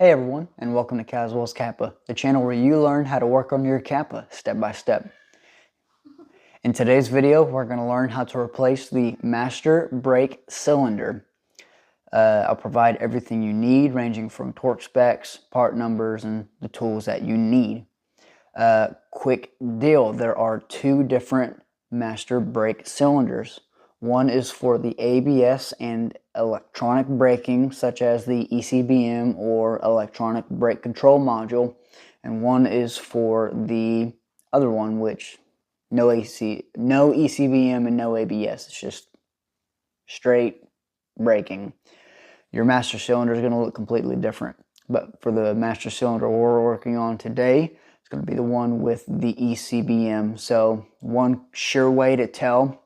Hey everyone, and welcome to Kaswell's Kappa, the channel where you learn how to work on your Kappa step by step. In today's video, we're going to learn how to replace the master brake cylinder. I'll provide everything you need, ranging from torque specs, part numbers, and the tools that you need. Quick deal, there are two different master brake cylinders. One is for the ABS and electronic braking, such as the ECBM or electronic brake control module, and one is for the other one, which no ECBM and no ABS. It's just straight braking. Your master cylinder is going to look completely different, but for the master cylinder we're working on today, it's going to be the one with the ECBM. So one sure way to tell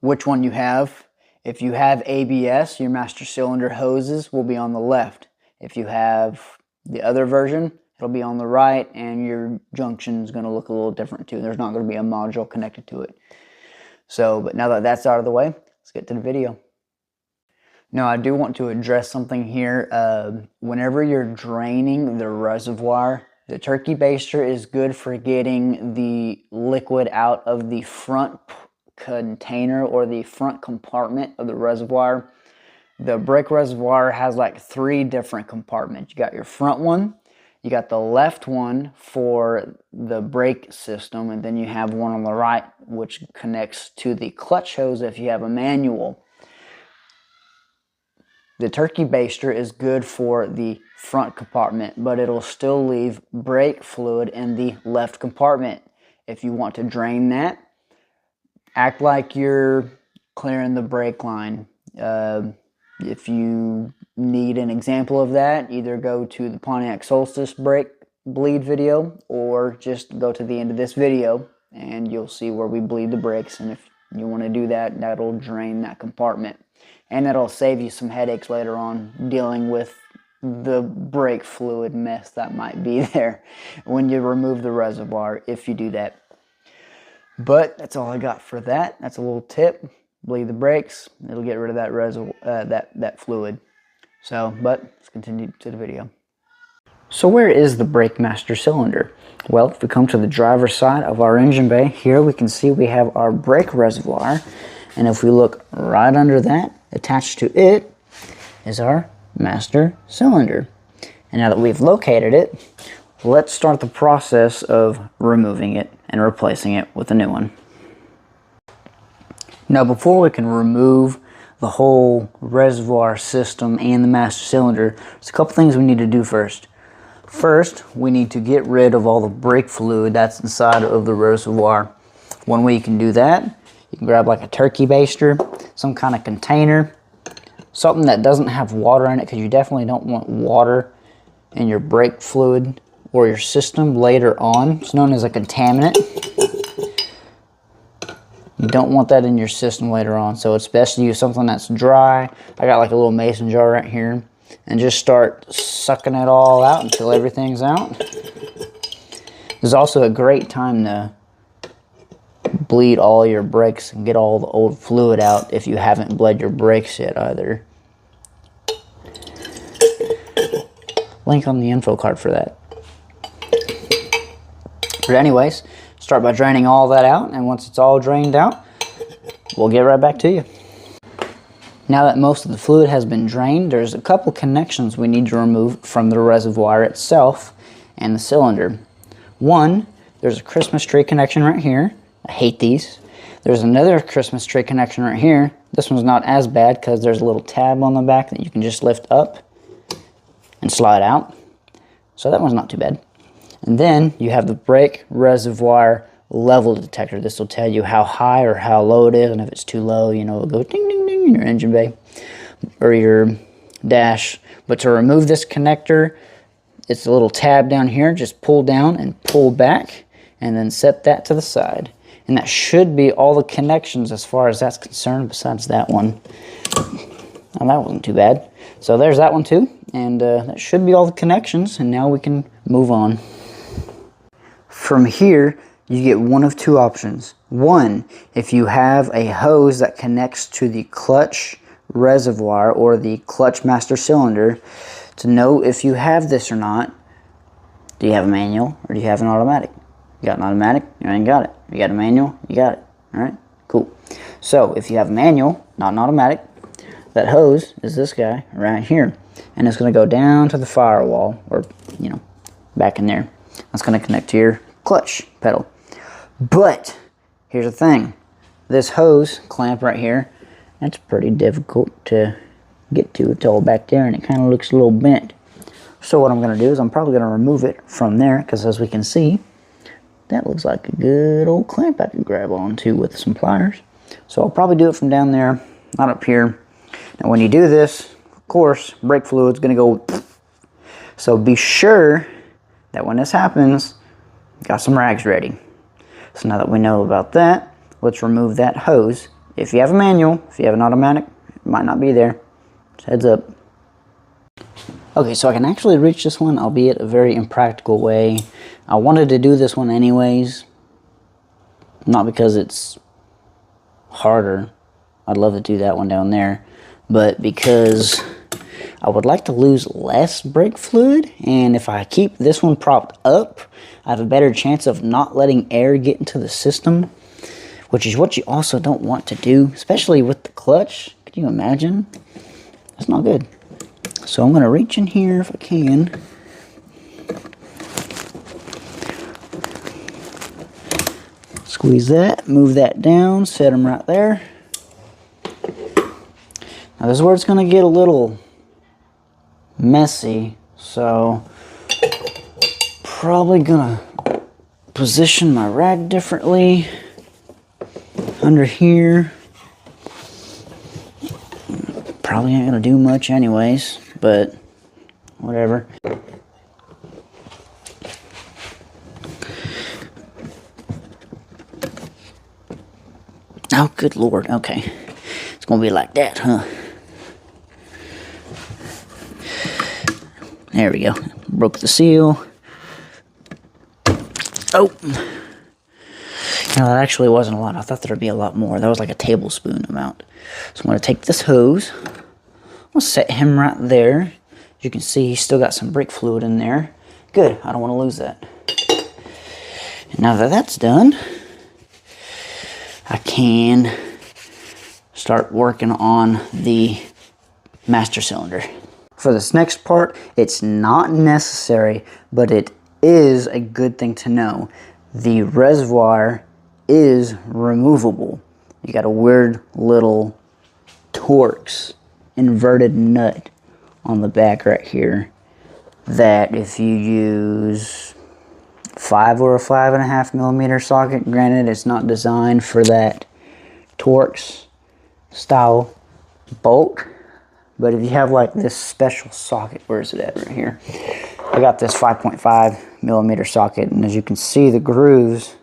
which one you have: if you have ABS, your master cylinder hoses will be on the left. If you have the other version, it'll be on the right, and your junction is going to look a little different too. There's not going to be a module connected to it. So, but now that that's out of the way, let's get to the video. Now, I do want to address something here. Whenever you're draining the reservoir, the turkey baster is good for getting the liquid out of the front container or the front compartment of the reservoir. The brake reservoir has like three different compartments. You got your front one, you got the left one for the brake system, and then you have one on the right which connects to the clutch hose if you have a manual. The turkey baster is good for the front compartment, but it'll still leave brake fluid in the left compartment. If you want to drain that, act like you're clearing the brake line. If you need an example of that, either go to the Pontiac Solstice brake bleed video, or just go to the end of this video and you'll see where we bleed the brakes. And if you want to do that, that'll drain that compartment, and that'll save you some headaches later on dealing with the brake fluid mess that might be there when you remove the reservoir, if you do that. But that's all I got for that. That's a little tip. Bleed the brakes. It'll get rid of that reservoir, that fluid. So, but let's continue to the video. So where is the brake master cylinder? Well, if we come to the driver's side of our engine bay, here we can see we have our brake reservoir. And if we look right under that, attached to it is our master cylinder. And now that we've located it, let's start the process of removing it and replacing it with a new one. Now, before we can remove the whole reservoir system and the master cylinder, there's a couple things we need to do first. First, we need to get rid of all the brake fluid that's inside of the reservoir. One way you can do that, you can grab like a turkey baster, some kind of container, something that doesn't have water in it, because you definitely don't want water in your brake fluid or your system later on. It's known as a contaminant. You don't want that in your system later on, so it's best to use something that's dry. I got like a little mason jar right here, and just start sucking it all out until everything's out. This is also a great time to bleed all your brakes and get all the old fluid out if you haven't bled your brakes yet either. Link on the info card for that. But anyways, start by draining all that out, and once it's all drained out, we'll get right back to you. Now that most of the fluid has been drained, there's a couple connections we need to remove from the reservoir itself and the cylinder. One, there's a Christmas tree connection right here. I hate these. There's another Christmas tree connection right here. This one's not as bad because there's a little tab on the back that you can just lift up and slide out. So that one's not too bad. And then you have the brake reservoir level detector. This will tell you how high or how low it is, and if it's too low, you know, it'll go ding ding ding in your engine bay or your dash. But to remove this connector, it's a little tab down here. Just pull down and pull back, and then set that to the side. And that should be all the connections as far as that's concerned, besides that one. Oh, that wasn't too bad. So there's that one too, and that should be all the connections, and now we can move on. From here, you get one of two options. One, if you have a hose that connects to the clutch reservoir or the clutch master cylinder, to know if you have this or not, do you have a manual or do you have an automatic? You got an automatic, you ain't got it. You got a manual, you got it. Alright, cool. So if you have a manual, not an automatic, that hose is this guy right here. And it's going to go down to the firewall, or, you know, back in there. That's going to connect to your clutch pedal. But here's the thing. This hose clamp right here, that's pretty difficult to get to. It's all back there and it kind of looks a little bent. So what I'm going to do is I'm probably going to remove it from there, because as we can see, that looks like a good old clamp I can grab onto with some pliers. So I'll probably do it from down there, not up here. Now when you do this, of course, brake fluid's going to go. So be sure that when this happens, you got some rags ready. So now that we know about that, let's remove that hose. If you have a manual, if you have an automatic, it might not be there. Just heads up. Okay, so I can actually reach this one, albeit a very impractical way. I wanted to do this one anyways. Not because it's harder. I'd love to do that one down there. But because I would like to lose less brake fluid, and if I keep this one propped up, I have a better chance of not letting air get into the system, which is what you also don't want to do, especially with the clutch. Could you imagine? That's not good. So I'm going to reach in here if I can. Squeeze that, move that down, set them right there. Now this is where it's going to get a little messy, so probably going to position my rag differently under here. Probably ain't going to do much anyways, but whatever. Oh, good Lord. Okay. It's going to be like that, huh? There we go. Broke the seal. Oh. No, that actually wasn't a lot. I thought there'd be a lot more. That was like a tablespoon amount. So I'm going to take this hose. I'm going to set him right there. As you can see, he's still got some brake fluid in there. Good. I don't want to lose that. And now that that's done, I can start working on the master cylinder. For this next part, it's not necessary, but it is a good thing to know. The reservoir is removable. You got a weird little Torx inverted nut on the back right here that if you use 5 or a 5.5 millimeter socket, granted it's not designed for that Torx style bolt, but if you have like this special socket, where is it at right here? I got this 5.5 millimeter socket, and as you can see, the grooves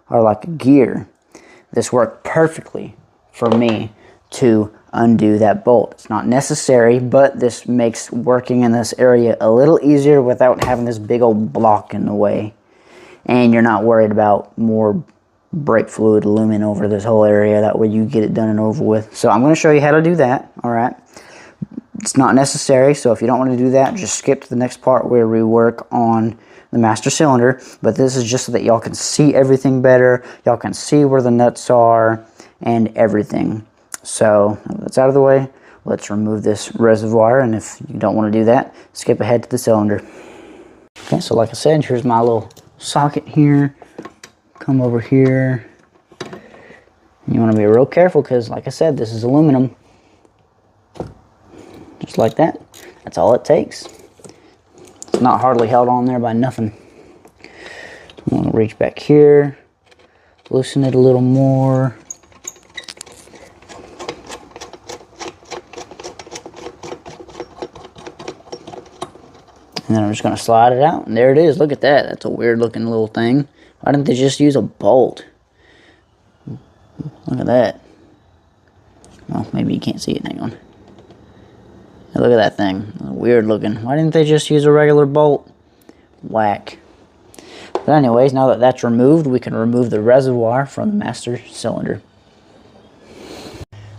are like a gear. This worked perfectly for me to undo that bolt. It's not necessary, but this makes working in this area a little easier without having this big old block in the way. And you're not worried about more brake fluid looming over this whole area. That way you get it done and over with. So I'm going to show you how to do that. Alright. It's not necessary, so if you don't want to do that, just skip to the next part where we work on the master cylinder. But this is just so that y'all can see everything better. Y'all can see where the nuts are and everything. So that's out of the way. Let's remove this reservoir, and if you don't want to do that, skip ahead to the cylinder. Okay, so like I said, here's my little socket here. Come over here. You want to be real careful because, like I said, this is aluminum. Just like that. That's all it takes. It's not hardly held on there by nothing. I'm going to reach back here, loosen it a little more. And then I'm just going to slide it out, and there it is. Look at that. That's a weird looking little thing. Why didn't they just use a bolt? Look at that. Well, maybe you can't see it. Hang on. Look at that thing. Weird looking. Why didn't they just use a regular bolt? Whack. But anyways, now that that's removed, we can remove the reservoir from the master cylinder.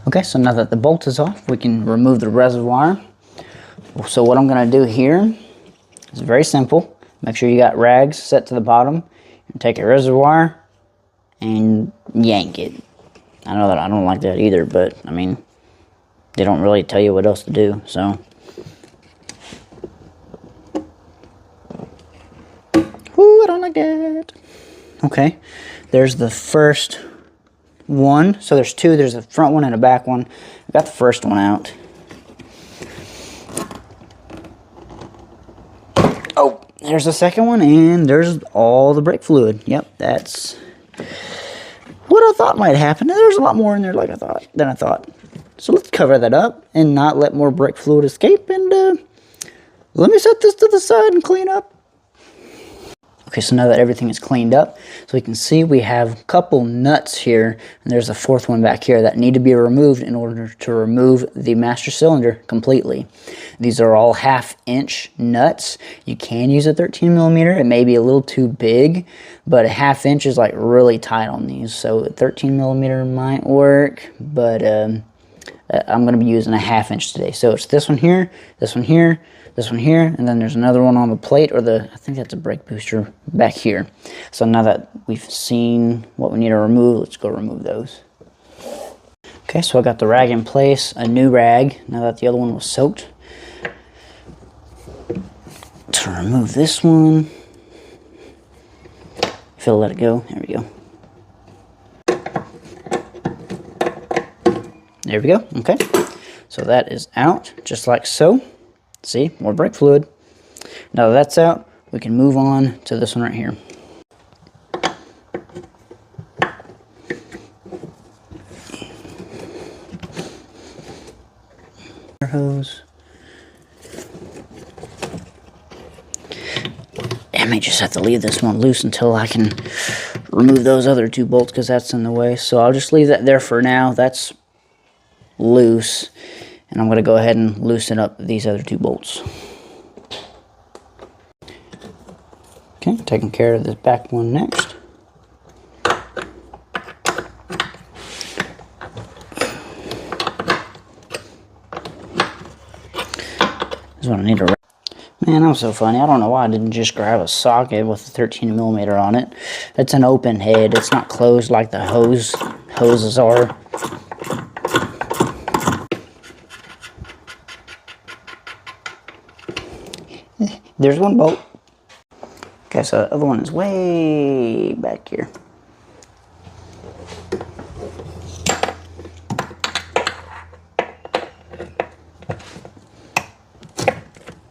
Okay, so now that the bolt is off, we can remove the reservoir. So what I'm going to do here is very simple. Make sure you got rags set to the bottom. And take a reservoir and yank it. I know that I don't like that either, but I mean, they don't really tell you what else to do, so. Ooh, I don't like that. Okay, there's the first one. So there's two, there's a front one and a back one. I got the first one out. Oh, there's the second one, and there's all the brake fluid. Yep, that's what I thought might happen. There's a lot more in there than I thought. So let's cover that up and not let more brake fluid escape, and let me set this to the side and clean up. Okay, so now that everything is cleaned up, so we can see we have a couple nuts here, and there's a fourth one back here that need to be removed in order to remove the master cylinder completely. These are all 1/2-inch nuts. You can use a 13mm. It may be a little too big, but a 1/2 inch is like really tight on these. So 13mm might work, but I'm going to be using a 1/2 inch today. So it's this one here, this one here, this one here, and then there's another one on the plate, or I think that's a brake booster back here. So now that we've seen what we need to remove, let's go remove those. Okay, so I got the rag in place, a new rag, now that the other one was soaked. To remove this one, if it'll let it go, there we go. There we go, okay. So that is out, just like so. See, more brake fluid. Now that that's out, we can move on to this one right here. Hose. I may just have to leave this one loose until I can remove those other two bolts, because that's in the way. So I'll just leave that there for now. That's loose. And I'm going to go ahead and loosen up these other two bolts. Okay, taking care of this back one next. This is what I need to. Man, I'm so funny. I don't know why I didn't just grab a socket with a 13mm on it. It's an open head. It's not closed like the hoses are. There's one bolt. Okay, so the other one is way back here.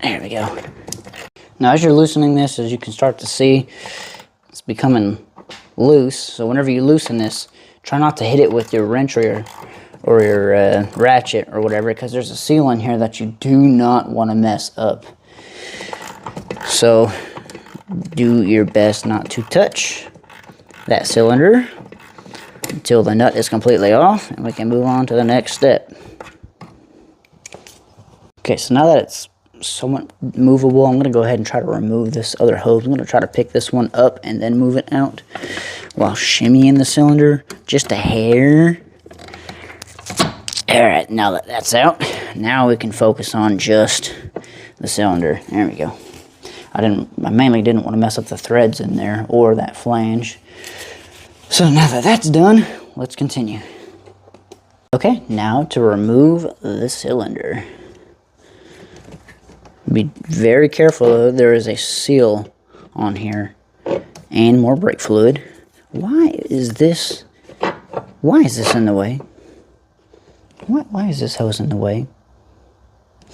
There we go. Now as you're loosening this, as you can start to see, it's becoming loose. So whenever you loosen this, try not to hit it with your wrench or your ratchet or whatever, because there's a seal in here that you do not want to mess up. So do your best not to touch that cylinder until the nut is completely off, and we can move on to the next step. Okay, so now that it's somewhat movable, I'm going to go ahead and try to remove this other hose. I'm going to try to pick this one up and then move it out while shimmying the cylinder just a hair. Alright, now that that's out, now we can focus on just the cylinder. There we go. I mainly didn't want to mess up the threads in there or that flange. So now that that's done, let's continue. Okay, now to remove the cylinder. Be very careful though, there is a seal on here and more brake fluid. Why is this in the way? Why is this hose in the way?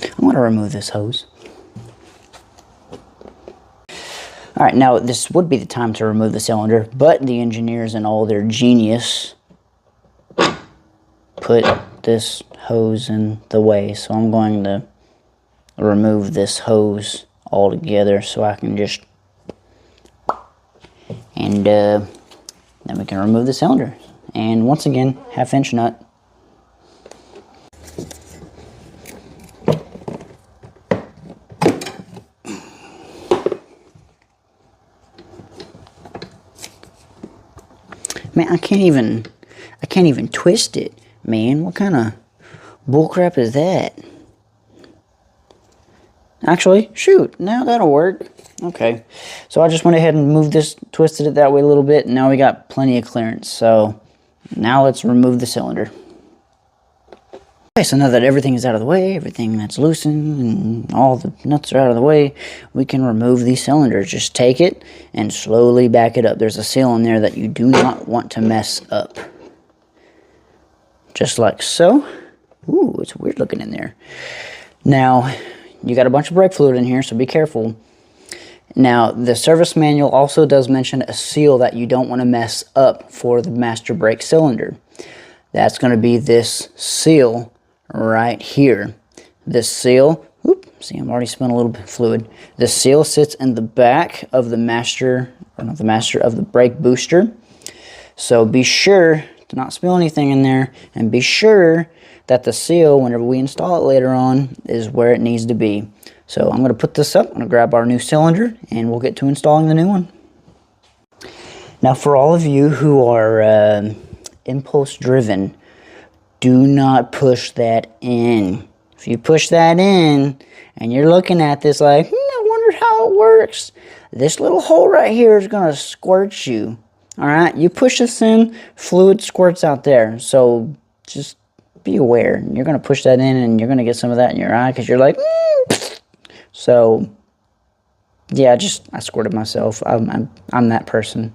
I'm going to remove this hose. Alright, now this would be the time to remove the cylinder, but the engineers in all their genius put this hose in the way. So I'm going to remove this hose altogether so I can just, and then we can remove the cylinder. And once again, 1/2 inch nut. Man, I can't even twist it, man. What kind of bullcrap is that? Actually, shoot, now that'll work. Okay, so I just went ahead and moved this, twisted it that way a little bit, and now we got plenty of clearance. So now let's remove the cylinder. Okay, so now that everything is out of the way, everything that's loosened and all the nuts are out of the way, we can remove these cylinders. Just take it and slowly back it up. There's a seal in there that you do not want to mess up. Just like so. Ooh, it's weird looking in there. Now, you got a bunch of brake fluid in here, so be careful. Now, the service manual also does mention a seal that you don't want to mess up for the master brake cylinder. That's going to be this seal right here. This seal, see, I'm already spilling a little bit of fluid. This seal sits in the back of the master, or not the master, of the brake booster. So be sure to not spill anything in there, and be sure that the seal, whenever we install it later on, is where it needs to be. So I'm going to put this up, I'm going to grab our new cylinder, and we'll get to installing the new one. Now, for all of you who are impulse driven, do not push that in. If you push that in and you're looking at this like, I wonder how it works, this little hole right here is going to squirt you. All right, you push this in, fluid squirts out there. So just be aware. You're going to push that in and you're going to get some of that in your eye because you're like, So yeah, I squirted myself. I'm that person.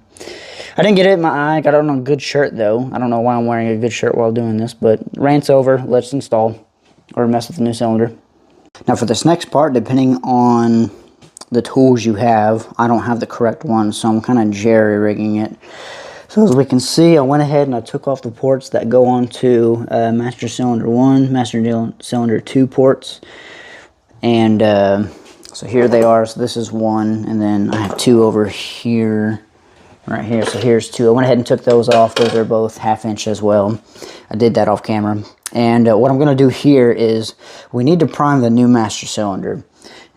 I didn't get it in my eye. I got it on a good shirt, though. I don't know why I'm wearing a good shirt while doing this, but rant's over. Let's install or mess with the new cylinder. Now, for this next part, depending on the tools you have, I don't have the correct one, so I'm kind of jerry-rigging it. So as we can see, I went ahead and I took off the ports that go onto Master Cylinder 1, Master Cylinder 2 ports. And so here they are. So this is one, and then I have two over here. Right here, so here's two. I went ahead and took those off. Those are both 1/2 inch as well. I did that off camera. And what I'm going to do here is we need to prime the new master cylinder.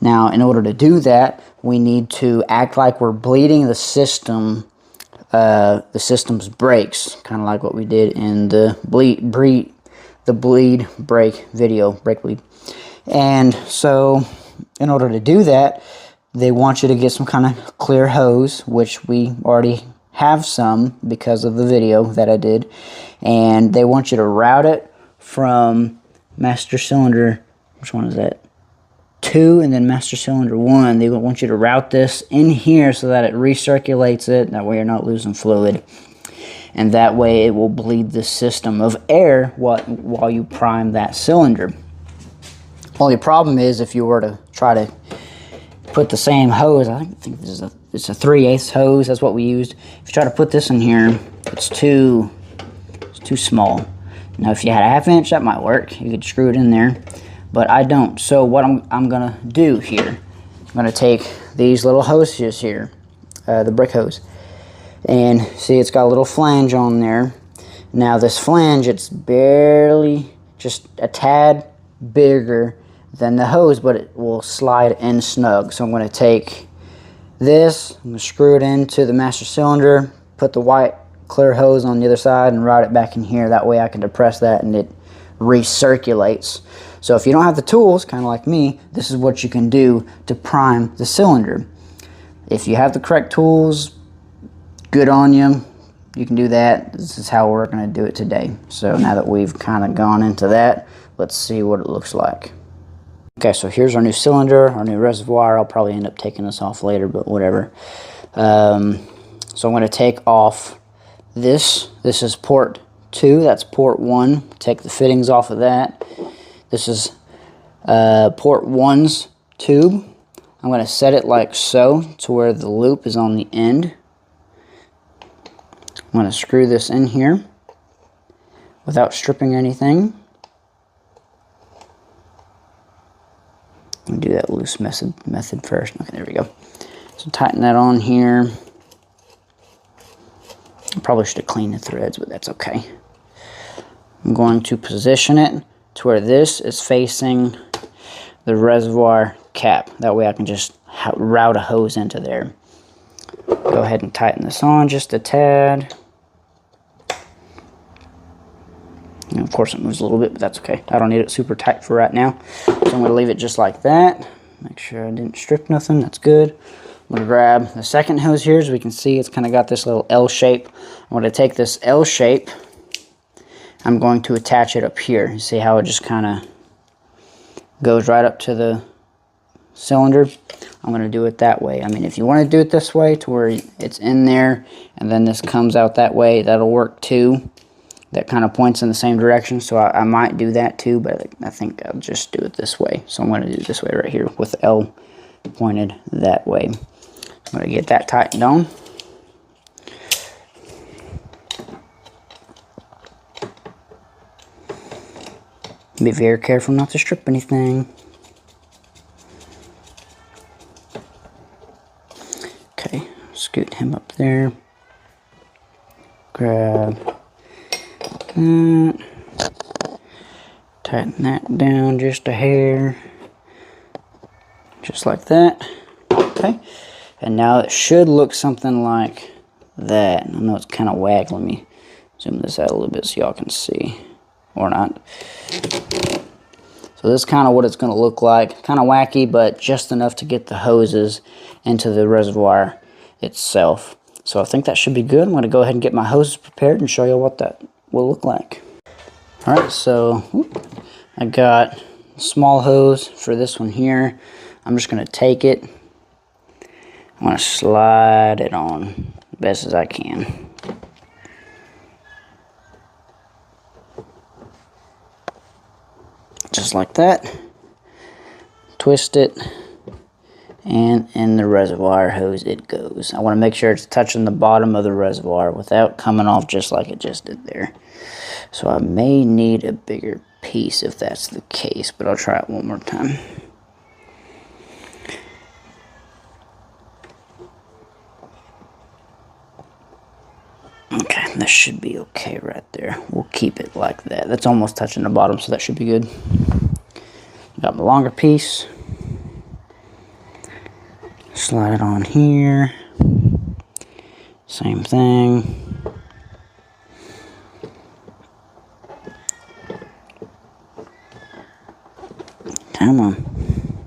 Now, in order to do that, we need to act like we're bleeding the system, the system's brakes, kind of like what we did in the bleed brake video, brake bleed. And so, in order to do that, they want you to get some kind of clear hose, which we already have some because of the video that I did. And they want you to route it from master cylinder, which one is that? 2, and then master cylinder 1. They want you to route this in here so that it recirculates it. That way you're not losing fluid. And that way it will bleed the system of air while you prime that cylinder. Only problem is if you were to try to put the same hose, I think this is it's a 3/8 hose, that's what we used. If you try to put this in here, it's too small. Now if you had a 1/2 inch, that might work. You could screw it in there, but I don't. So what I'm gonna do here, I'm gonna take these little hoses here, the brake hose, and see it's got a little flange on there. Now this flange, it's barely just a tad bigger than the hose, but it will slide in snug. So I'm going to take this, I'm going to screw it into the master cylinder, put the white clear hose on the other side and route it back in here. That way I can depress that and it recirculates. So if you don't have the tools, kind of like me, this is what you can do to prime the cylinder. If you have the correct tools, good on you. You can do that. This is how we're going to do it today. So now that we've kind of gone into that, let's see what it looks like. Okay, so here's our new cylinder, our new reservoir. I'll probably end up taking this off later, but whatever. So I'm going to take off this. This is port 2, that's port 1. Take the fittings off of that. This is port 1's tube. I'm going to set it like so to where the loop is on the end. I'm going to screw this in here without stripping anything. I'm going to do that loose method first. Okay, there we go. So tighten that on here. I probably should have cleaned the threads, but that's okay. I'm going to position it to where this is facing the reservoir cap. That way I can just route a hose into there. Go ahead and tighten this on just a tad. And of course it moves a little bit, but that's okay. I don't need it super tight for right now. So I'm going to leave it just like that. Make sure I didn't strip nothing. That's good. I'm going to grab the second hose here. As we can see, it's kind of got this little L shape. I'm going to take this L shape. I'm going to attach it up here. You see how it just kind of goes right up to the cylinder? I'm going to do it that way. I mean, if you want to do it this way to where it's in there and then this comes out that way, that'll work too. That kind of points in the same direction, so I might do that too, but I think I'll just do it this way. So I'm going to do it this way right here with the L pointed that way. I'm going to get that tightened on. Be very careful not to strip anything. Okay, scoot him up there. Grab that. Tighten that down just a hair. Just like that. Okay. And now it should look something like that. I know it's kind of wag. Let me zoom this out a little bit so y'all can see. Or not. So this is kind of what it's going to look like. Kind of wacky, but just enough to get the hoses into the reservoir itself. So I think that should be good. I'm going to go ahead and get my hoses prepared and show you what that will look like. Alright, so I got a small hose for this one here. I'm just going to take it. I'm going to slide it on as best as I can. Just like that. Twist it. And in the reservoir hose it goes. I want to make sure it's touching the bottom of the reservoir without coming off just like it just did there. So I may need a bigger piece if that's the case, but I'll try it one more time. Okay, that should be okay right there. We'll keep it like that. That's almost touching the bottom, so that should be good. Got my longer piece. Slide it on here. Same thing. Come on.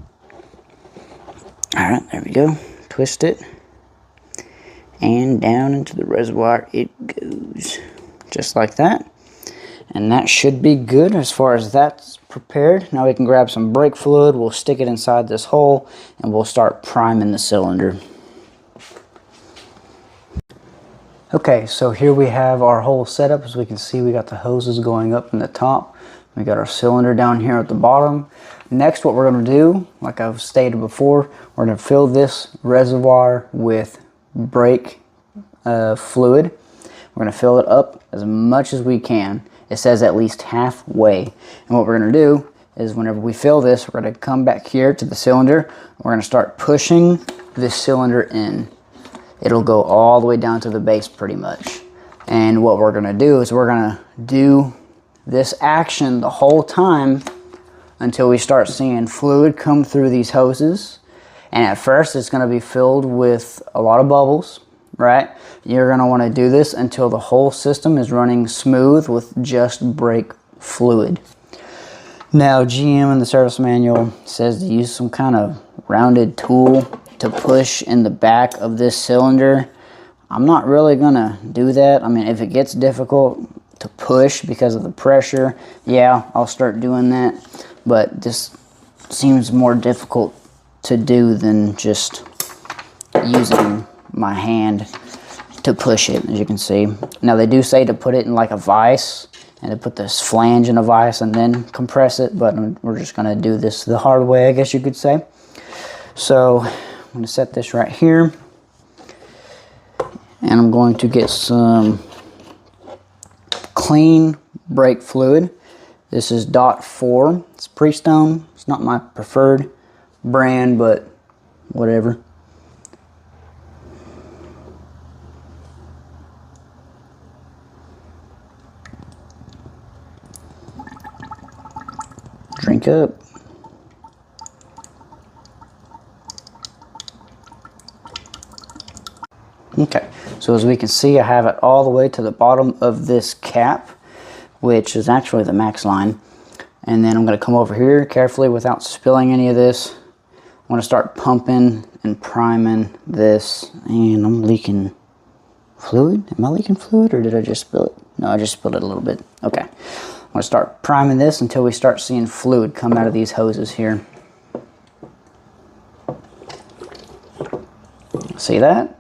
Alright, there we go. Twist it. And down into the reservoir it goes. Just like that. And that should be good as far as that's prepared. Now we can grab some brake fluid. We'll stick it inside this hole and we'll start priming the cylinder. Okay, so here we have our whole setup. As we can see, we got the hoses going up in the top. We got our cylinder down here at the bottom. Next, what we're going to do, like I've stated before, we're going to fill this reservoir with brake fluid. We're going to fill it up as much as we can. It says at least halfway. And what we're going to do is whenever we fill this, we're going to come back here to the cylinder. We're going to start pushing this cylinder in. It'll go all the way down to the base pretty much. And what we're going to do is we're going to do this action the whole time until we start seeing fluid come through these hoses. And at first it's going to be filled with a lot of bubbles, right? You're going to want to do this until the whole system is running smooth with just brake fluid. Now GM in the service manual says to use some kind of rounded tool to push in the back of this cylinder. I'm not really going to do that. I mean, if it gets difficult to push because of the pressure, yeah, I'll start doing that. But this seems more difficult to do than just using my hand to push it, as you can see. Now they do say to put it in like a vise and to put this flange in a vise and then compress it, but we're just going to do this the hard way, I guess you could say. So I'm going to set this right here and I'm going to get some clean brake fluid. This is .4. It's Prestone. It's not my preferred brand, but whatever. Drink up. Okay, so as we can see, I have it all the way to the bottom of this cap, which is actually the max line. And then I'm going to come over here carefully without spilling any of this. I'm going to start pumping and priming this, and I'm leaking fluid. Am I leaking fluid, or did I just spill it? No, I just spilled it a little bit. Okay. I'm going to start priming this until we start seeing fluid come out of these hoses here. See that?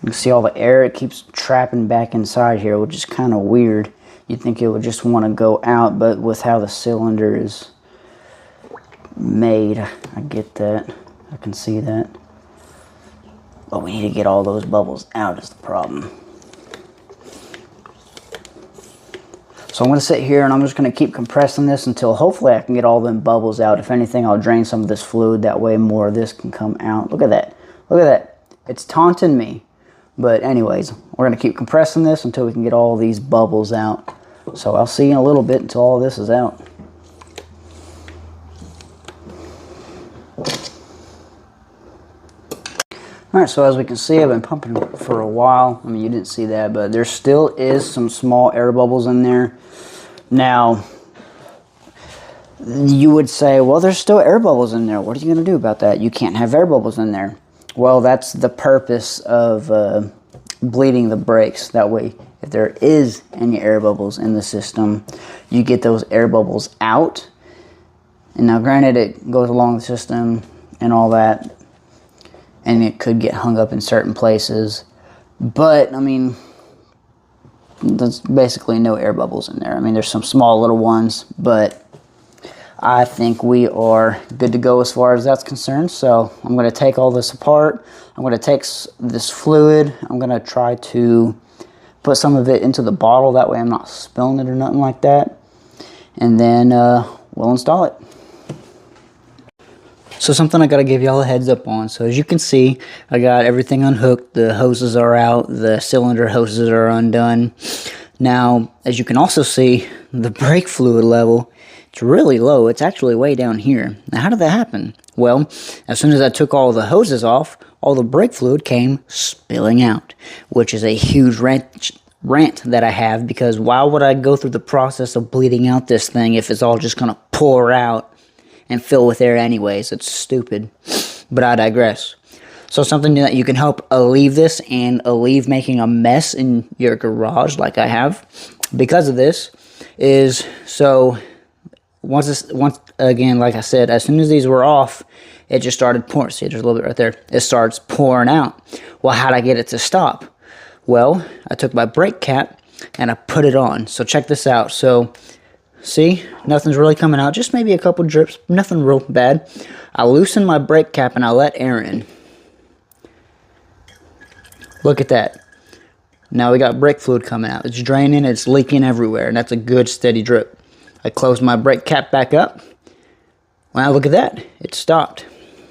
You can see all the air, it keeps trapping back inside here, which is kind of weird. You'd think it would just want to go out, but with how the cylinder is made, I get that. I can see that. But we need to get all those bubbles out is the problem. So I'm going to sit here and I'm just going to keep compressing this until hopefully I can get all them bubbles out. If anything, I'll drain some of this fluid. That way more of this can come out. Look at that. Look at that. It's taunting me. But anyways, we're going to keep compressing this until we can get all these bubbles out. So I'll see you in a little bit until all this is out. Alright, so as we can see, I've been pumping for a while. I mean, you didn't see that, but there still is some small air bubbles in there. Now, you would say, well, there's still air bubbles in there. What are you going to do about that? You can't have air bubbles in there. Well, that's the purpose of bleeding the brakes. That way, if there is any air bubbles in the system, you get those air bubbles out. And now, granted, it goes along the system and all that, and it could get hung up in certain places. But, I mean, there's basically no air bubbles in there. I mean, there's some small little ones, but I think we are good to go as far as that's concerned. So I'm going to take all this apart. I'm going to take this fluid. I'm going to try to put some of it into the bottle. That way I'm not spilling it or nothing like that. And then we'll install it. So something I got to give y'all a heads up on. So as you can see, I got everything unhooked. The hoses are out. The cylinder hoses are undone. Now, as you can also see, the brake fluid level, it's really low. It's actually way down here. Now, how did that happen? Well, as soon as I took all the hoses off, all the brake fluid came spilling out, which is a huge rant that I have, because why would I go through the process of bleeding out this thing if it's all just going to pour out and fill with air anyways? It's stupid, but I digress. So something that you can help alleviate this and alleviate making a mess in your garage like I have because of this is, so once again, like I said, as soon as these were off, it just started pouring. See, there's a little bit right there. It starts pouring out. Well, how'd I get it to stop? Well, I took my brake cap and I put it on. So check this out. So see, nothing's really coming out. Just maybe a couple drips. Nothing real bad. I loosened my brake cap and I let air in. Look at that. Now we got brake fluid coming out. It's draining. It's leaking everywhere. And that's a good steady drip. I closed my brake cap back up. Wow, look at that. It stopped.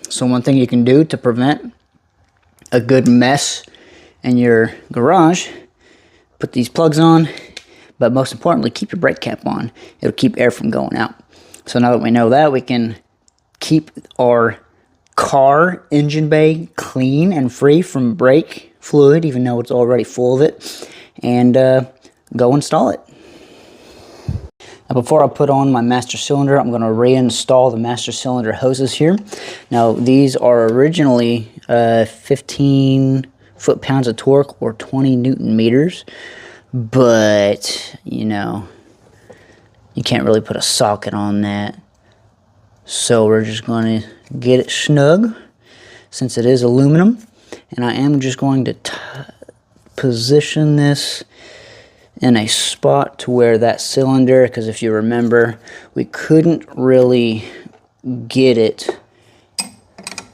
So one thing you can do to prevent a good mess in your garage, put these plugs on. But most importantly, keep your brake cap on. It'll keep air from going out. So now that we know that, we can keep our car engine bay clean and free from brake fluid, even though it's already full of it, and go install it. Now, before I put on my master cylinder, I'm going to reinstall the master cylinder hoses here. Now, these are originally 15 foot-pounds of torque or 20 Newton meters. But, you know, you can't really put a socket on that. So we're just going to get it snug, since it is aluminum. And I am just going to position this in a spot to where that cylinder, because if you remember, we couldn't really get it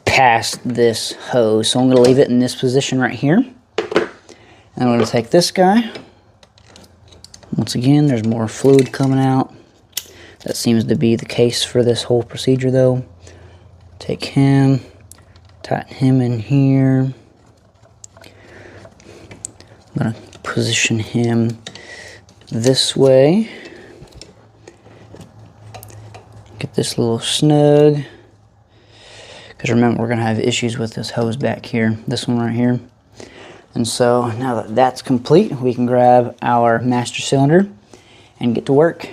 past this hose. So I'm going to leave it in this position right here. And I'm going to take this guy. Once again, there's more fluid coming out. That seems to be the case for this whole procedure though. Take him, tighten him in here. I'm going to position him this way. Get this a little snug. Because remember, we're going to have issues with this hose back here. This one right here. And so now that that's complete, we can grab our master cylinder and get to work.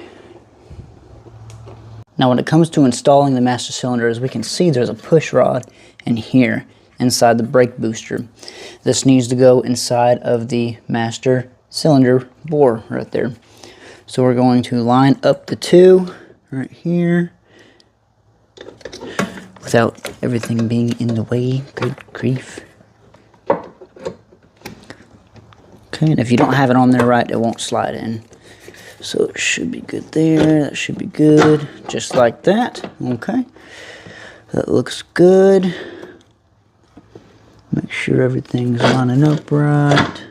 Now when it comes to installing the master cylinder, as we can see, there's a push rod in here inside the brake booster. This needs to go inside of the master cylinder bore right there. So we're going to line up the two right here without everything being in the way. Good grief. Okay, and if you don't have it on there right, it won't slide in. So it should be good there. That should be good. Just like that. Okay. That looks good. Make sure everything's lining up right.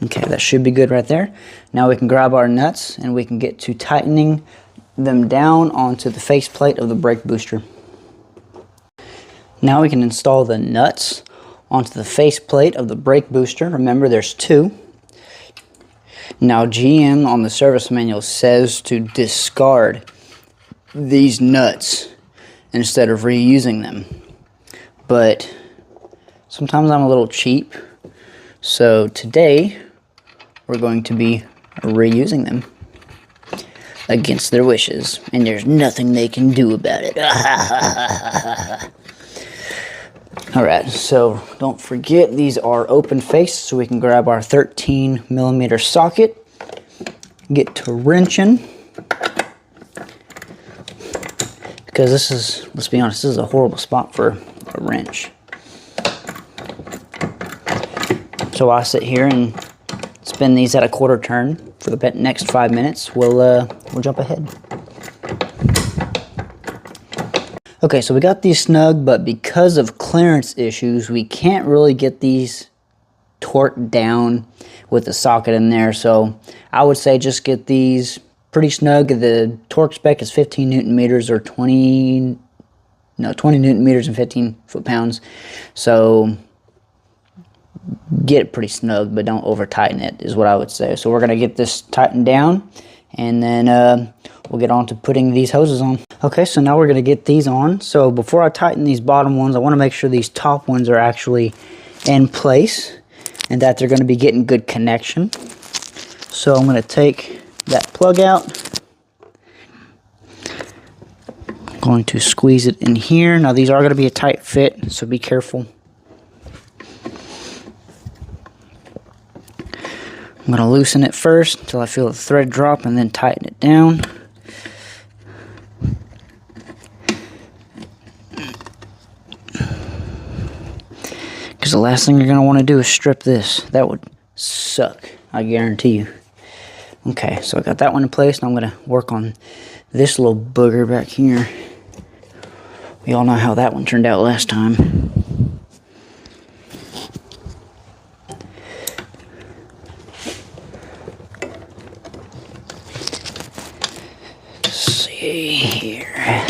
Okay, that should be good right there. Now we can grab our nuts and we can get to tightening them down onto the faceplate of the brake booster. Now we can install the nuts onto the faceplate of the brake booster. Remember, there's two. Now GM on the service manual says to discard these nuts instead of reusing them. But sometimes I'm a little cheap. So today we're going to be reusing them against their wishes. And there's nothing they can do about it. Alright, so don't forget these are open face, so we can grab our 13mm socket, get to wrenching, because this is, let's be honest, this is a horrible spot for a wrench. So I sit here and spin these at a quarter turn for the next 5 minutes. We'll jump ahead. Okay, so we got these snug, but because of clearance issues, we can't really get these torqued down with the socket in there. So I would say just get these pretty snug. The torque spec is 15 Newton meters or 20 Newton meters and 15 foot-pounds. So get it pretty snug, but don't over tighten it is what I would say. So we're gonna get this tightened down, and then we'll get on to putting these hoses on. Okay, so now we're gonna get these on. So before I tighten these bottom ones, I wanna make sure these top ones are actually in place and that they're gonna be getting good connection. So I'm gonna take that plug out. I'm going to squeeze it in here. Now these are gonna be a tight fit, so be careful. I'm gonna loosen it first until I feel the thread drop and then tighten it down. Because the last thing you're going to want to do is strip this. That would suck, I guarantee you. Okay, so I got that one in place. Now I'm going to work on this little booger back here. We all know how that one turned out last time. Let's see here.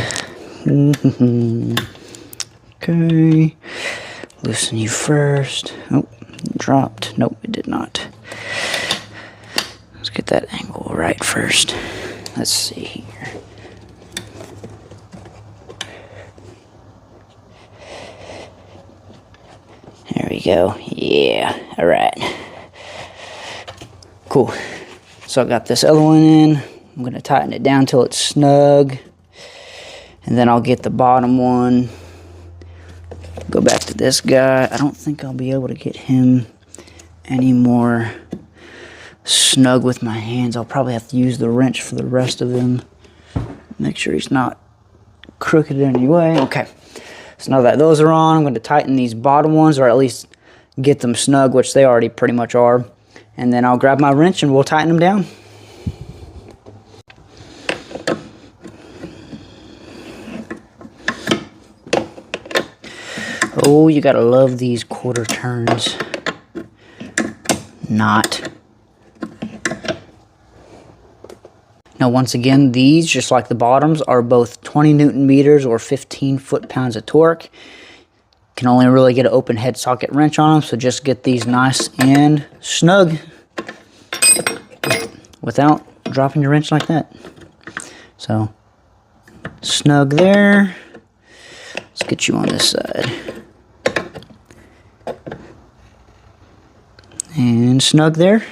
Okay. Loosen you first. Oh, dropped. Nope, it did not. Let's get that angle right first. Let's see here. There we go. Yeah, alright. Cool. So I got this other one in. I'm going to tighten it down till it's snug. And then I'll get the bottom one. Go back to this guy. I don't think I'll be able to get him any more snug with my hands. I'll probably have to use the wrench for the rest of them. Make sure he's not crooked in any way. Okay, so now that those are on, I'm going to tighten these bottom ones, or at least get them snug, which they already pretty much are. And then I'll grab my wrench and we'll tighten them down. Oh, you gotta love these quarter turns. Not. Now, once again, these, just like the bottoms, are both 20 Newton meters or 15 foot-pounds of torque. Can only really get an open head socket wrench on them, so just get these nice and snug without dropping your wrench like that. So, snug there. Let's get you on this side. And snug there.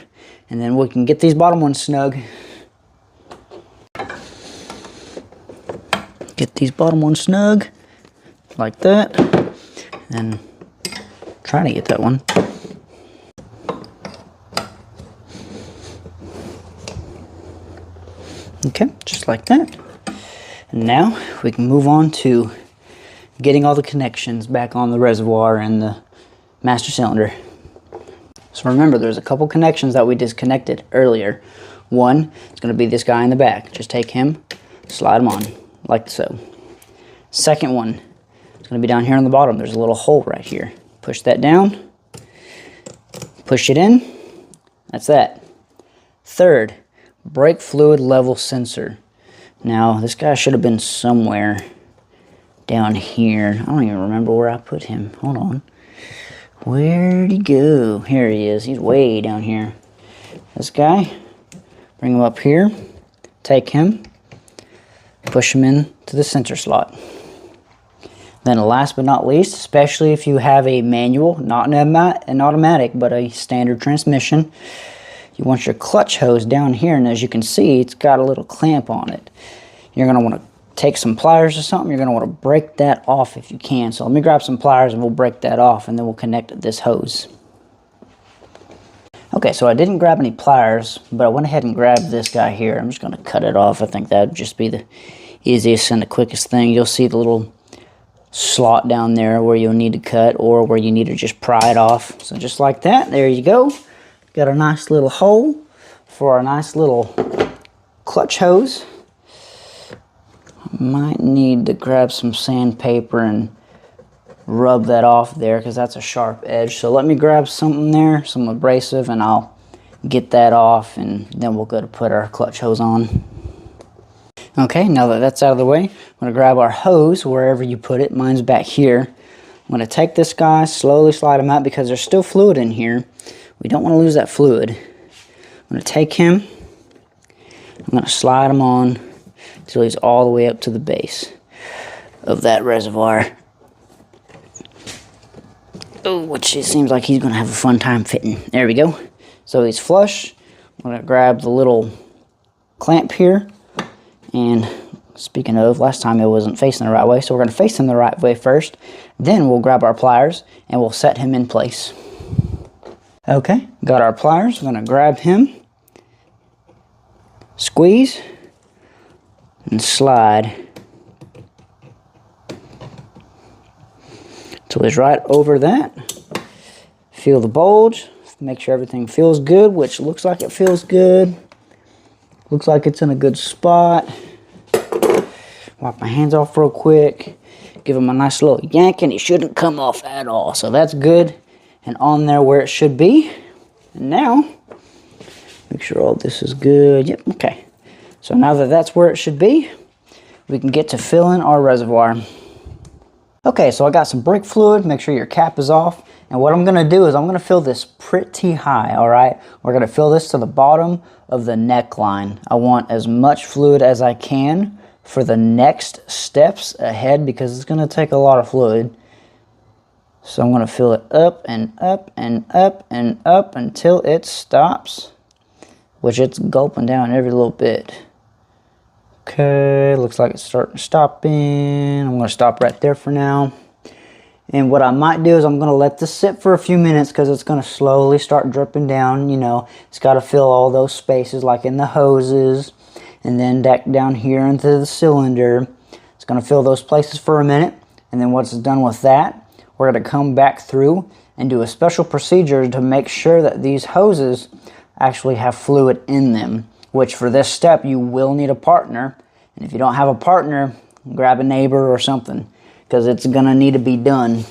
And then we can get these bottom ones snug. Get these bottom ones snug. Like that. And try to get that one. Okay, just like that. And now we can move on to getting all the connections back on the reservoir and the master cylinder. So remember, there's a couple connections that we disconnected earlier. One is going to be this guy in the back. Just take him, slide him on, like so. Second one is going to be down here on the bottom. There's a little hole right here. Push that down, push it in, that's that. Third, brake fluid level sensor. Now, this guy should have been somewhere down here. I don't even remember where I put him. Hold on. Where'd he go? Here he is. He's way down here. This guy, bring him up here, take him, push him in to the sensor slot. Then last but not least, especially if you have a manual, not an automatic, but a standard transmission, you want your clutch hose down here, and as you can see, it's got a little clamp on it. You're going to want to take some pliers or something. You're going to want to break that off if you can. So let me grab some pliers and we'll break that off, and then we'll connect this hose. Okay, so I didn't grab any pliers, but I went ahead and grabbed this guy here. I'm just going to cut it off. I think that would just be the easiest and the quickest thing. You'll see the little slot down there where you'll need to cut or where you need to just pry it off. So just like that, there you go. Got a nice little hole for our nice little clutch hose. Might need to grab some sandpaper and rub that off there because that's a sharp edge. So let me grab something there, some abrasive, and I'll get that off, and then we'll go to put our clutch hose on. Okay, now that that's out of the way, I'm going to grab our hose wherever you put it. Mine's back here. I'm going to take this guy, slowly slide him out because there's still fluid in here. We don't want to lose that fluid. I'm going to take him. I'm going to slide him on until he's all the way up to the base of that reservoir. Oh, which it seems like he's going to have a fun time fitting. There we go. So he's flush. I'm going to grab the little clamp here. And speaking of, last time it wasn't facing the right way, so we're going to face him the right way first. Then we'll grab our pliers and we'll set him in place. Okay, got our pliers. I'm going to grab him, squeeze, and slide. So he's right over that. Feel the bulge. Make sure everything feels good, which looks like it feels good. Looks like it's in a good spot. Wipe my hands off real quick. Give him a nice little yank, and it shouldn't come off at all. So that's good and on there where it should be. And now, make sure all this is good. Yep, okay. So now that that's where it should be, we can get to filling our reservoir. Okay, so I got some brake fluid. Make sure your cap is off. And what I'm going to do is I'm going to fill this pretty high, all right? We're going to fill this to the bottom of the neckline. I want as much fluid as I can for the next steps ahead because it's going to take a lot of fluid. So I'm going to fill it up and up and up and up until it stops, which it's gulping down every little bit. Okay, looks like it's starting to stop in. I'm going to stop right there for now. And what I might do is I'm going to let this sit for a few minutes because it's going to slowly start dripping down. You know, it's got to fill all those spaces like in the hoses and then down here into the cylinder. It's going to fill those places for a minute. And then once it's done with that, we're going to come back through and do a special procedure to make sure that these hoses actually have fluid in them, which for this step you will need a partner. And if you don't have a partner, grab a neighbor or something, because it's going to need to be done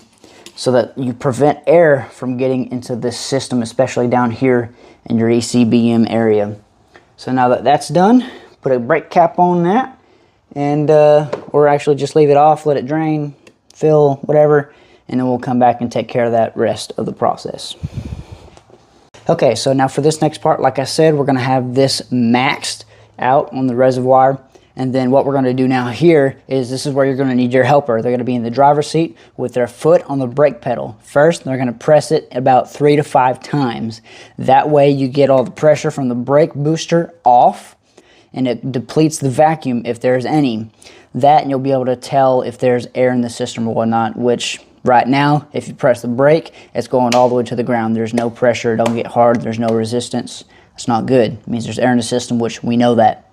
so that you prevent air from getting into this system, especially down here in your ECBM area. So now that that's done, put a brake cap on that, and or actually just leave it off, let it drain, fill, whatever, and then we'll come back and take care of that rest of the process. Okay, so now for this next part, like I said, we're going to have this maxed out on the reservoir, And then what we're going to do now here is this is where you're going to need your helper. They're going to be in the driver's seat with their foot on the brake pedal. First, they're going to press it about 3 to 5 times. That way you get all the pressure from the brake booster off, and it depletes the vacuum if there's any. That, and you'll be able to tell if there's air in the system or whatnot, which right now, if you press the brake, it's going all the way to the ground. There's no pressure, don't get hard, there's no resistance. It's not good. It means there's air in the system, which we know that.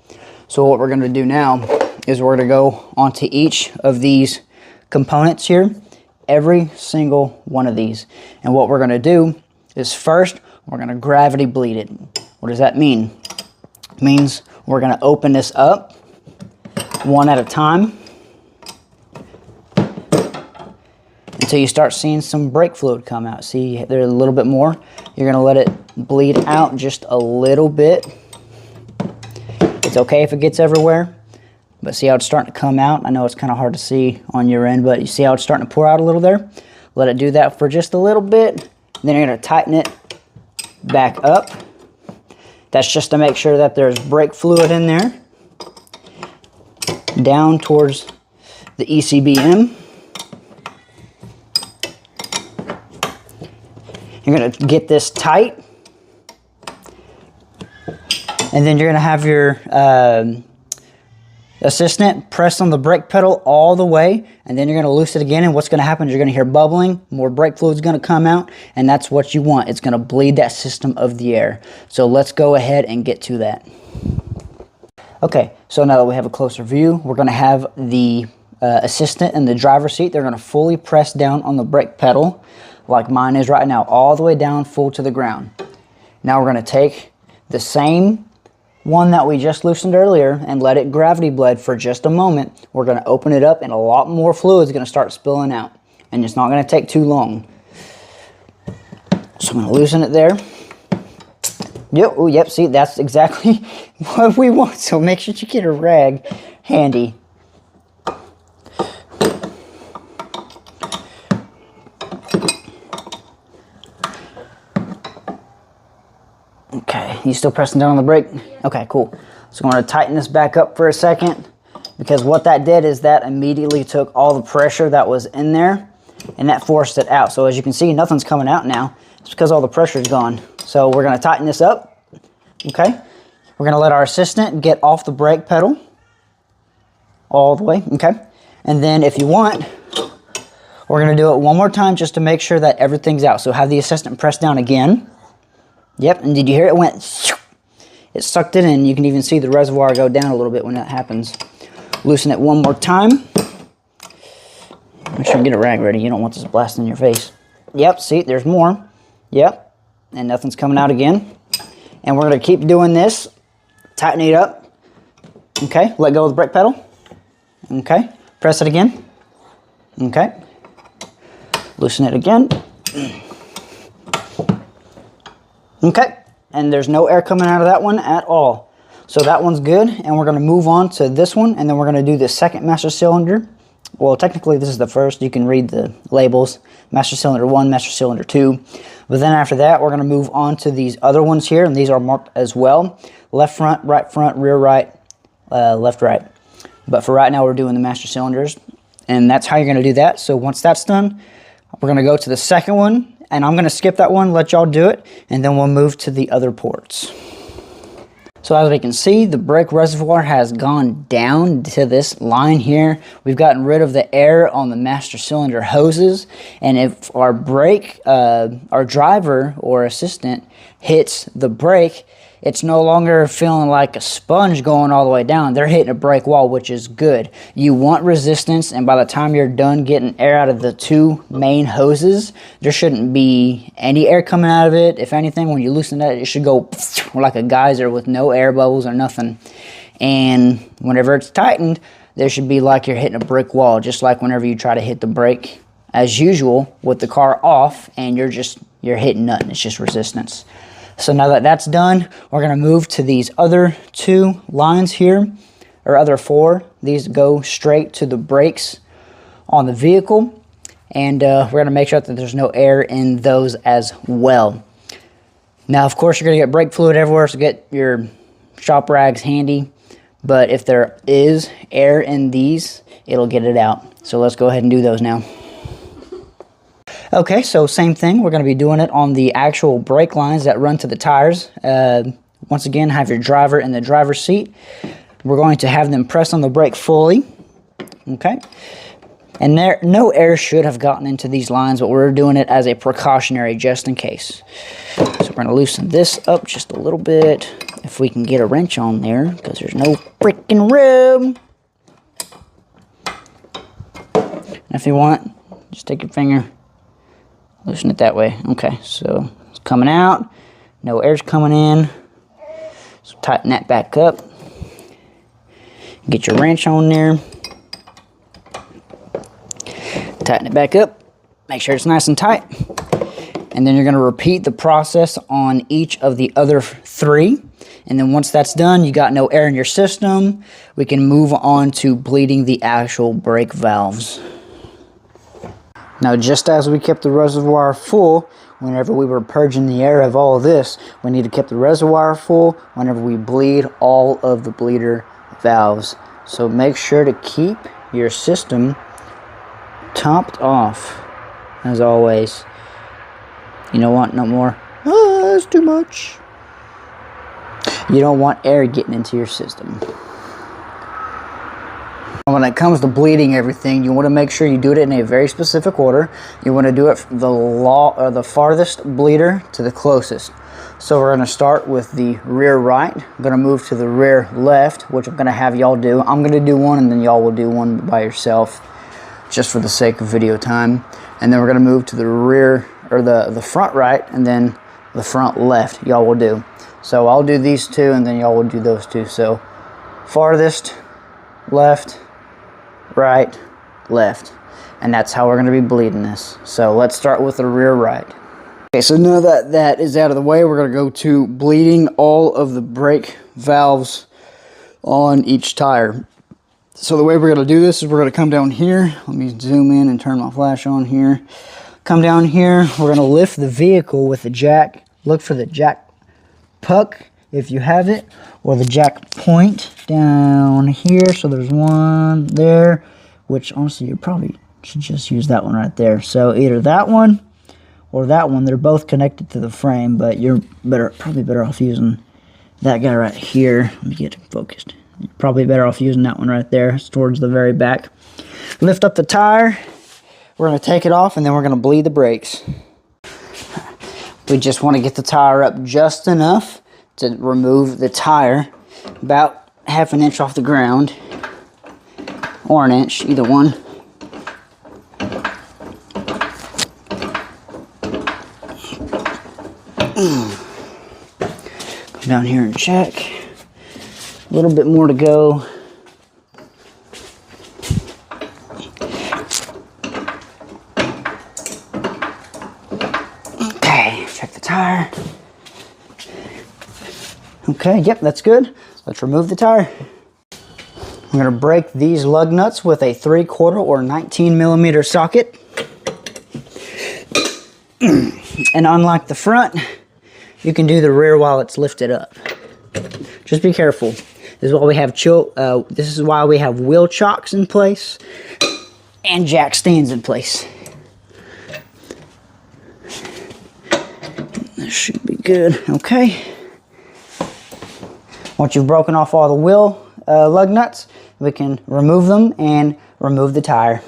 So what we're going to do now is we're going to go onto each of these components here, every single one of these. And what we're going to do is first, we're going to gravity bleed it. What does that mean? It means we're going to open this up one at a time until you start seeing some brake fluid come out. See, there's a little bit more. You're going to let it bleed out just a little bit. It's okay if it gets everywhere, but see how it's starting to come out? I know it's kind of hard to see on your end, but you see how it's starting to pour out a little there? Let it do that for just a little bit. Then you're going to tighten it back up. That's just to make sure that there's brake fluid in there. Down towards the ECBM. You're going to get this tight. And then you're going to have your assistant press on the brake pedal all the way, and then you're going to loose it again, and what's going to happen is you're going to hear bubbling, more brake fluid is going to come out, and that's what you want. It's going to bleed that system of the air. So let's go ahead and get to that. Okay, so now that we have a closer view, we're going to have the assistant in the driver's seat. They're going to fully press down on the brake pedal, like mine is right now, all the way down full to the ground. Now we're going to take the same one that we just loosened earlier and let it gravity bleed for just a moment. We're going to open it up and a lot more fluid is going to start spilling out, and it's not going to take too long. So I'm going to loosen it there. Yep, oh, yep, see, that's exactly what we want, so make sure you get a rag handy. Okay, you still pressing down on the brake? Okay, cool. So I'm going to tighten this back up for a second, because what that did is that immediately took all the pressure that was in there and that forced it out. So as you can see, nothing's coming out now. It's because all the pressure is gone. So we're going to tighten this up. Okay, we're going to let our assistant get off the brake pedal all the way. Okay, and then if you want, we're going to do it one more time just to make sure that everything's out. So have the assistant press down again. Yep, and did you hear it went? It sucked it in. You can even see the reservoir go down a little bit when that happens. Loosen it one more time. Make sure you get a rag ready. You don't want this blasting in your face. Yep, see, there's more. Yep, and nothing's coming out again. And we're going to keep doing this. Tighten it up. Okay, let go of the brake pedal. Okay, press it again. Okay, loosen it again. Okay, and there's no air coming out of that one at all. So that one's good, and we're going to move on to this one, and then we're going to do the second master cylinder. Well, technically this is the first. You can read the labels. Master cylinder 1, master cylinder 2. But then after that, we're going to move on to these other ones here, and these are marked as well. Left front, rear right, left right. But for right now, we're doing the master cylinders, and that's how you're going to do that. So once that's done, we're going to go to the second one, and I'm going to skip that one, let y'all do it, and then we'll move to the other ports. So as we can see, the brake reservoir has gone down to this line here. We've gotten rid of the air on the master cylinder hoses, and if our brake, our driver or assistant hits the brake, it's no longer feeling like a sponge going all the way down. They're hitting a brake wall, which is good. You want resistance, and by the time you're done getting air out of the two main hoses, there shouldn't be any air coming out of it. If anything, when you loosen that, it should go like a geyser with no air bubbles or nothing. And whenever it's tightened, there should be like you're hitting a brick wall, just like whenever you try to hit the brake as usual with the car off, and you're hitting nothing. It's just resistance. So now that that's done, we're going to move to these other two lines here, or other four. These go straight to the brakes on the vehicle, and we're going to make sure that there's no air in those as well. Now, of course, you're going to get brake fluid everywhere, so get your shop rags handy. But if there is air in these, it'll get it out. So let's go ahead and do those now. Okay, so same thing. We're going to be doing it on the actual brake lines that run to the tires. Once again, have your driver in the driver's seat. We're going to have them press on the brake fully. Okay. And no air should have gotten into these lines, but we're doing it as a precautionary just in case. So we're going to loosen this up just a little bit. If we can get a wrench on there, because there's no freaking room. And if you want, just take your finger, loosen it that way. Okay, so it's coming out. No air's coming in. So tighten that back up. Get your wrench on there. Tighten it back up. Make sure it's nice and tight. And then you're going to repeat the process on each of the other 3. And then once that's done, you got no air in your system, we can move on to bleeding the actual brake valves. Now, just as we kept the reservoir full whenever we were purging the air of all of this, we need to keep the reservoir full whenever we bleed all of the bleeder valves. So make sure to keep your system topped off, as always. You don't want no more. Oh, that's too much. You don't want air getting into your system. When it comes to bleeding everything, you want to make sure you do it in a very specific order. You want to do it from the farthest bleeder to the closest. So we're going to start with the rear right. I'm going to move to the rear left, which I'm going to have y'all do. I'm going to do one, and then y'all will do one by yourself, just for the sake of video time. And then we're going to move to the rear, or the front right, and then the front left y'all will do. So I'll do these 2, and then y'all will do those 2. So farthest, left, right, left. And that's how we're going to be bleeding this. So let's start with the rear right. Okay, so now that that is out of the way, we're going to go to bleeding all of the brake valves on each tire. So the way we're going to do this is we're going to come down here. Let me zoom in and turn my flash on here. Come down here. We're going to lift the vehicle with the jack. Look for the jack puck if you have it, or the jack point down here. So there's one there, which honestly you probably should just use that one right there. So either that one or that one. They're both connected to the frame, but you're probably better off using that guy right here. Let me get it focused. You're probably better off using that one right there. It's towards the very back. Lift up the tire. We're going to take it off, and then we're going to bleed the brakes. We just want to get the tire up just enough to remove the tire, about half an inch off the ground, or an inch, either one. Go down here and check. A little bit more to go. Okay, check the tire. Okay, yep, that's good. Let's remove the tire. I'm going to break these lug nuts with a 3/4 or 19mm socket. And unlike the front, you can do the rear while it's lifted up. Just be careful. This is why we have wheel chocks in place and jack stands in place. This should be good. Okay. Once you've broken off all the wheel lug nuts, we can remove them and remove the tire.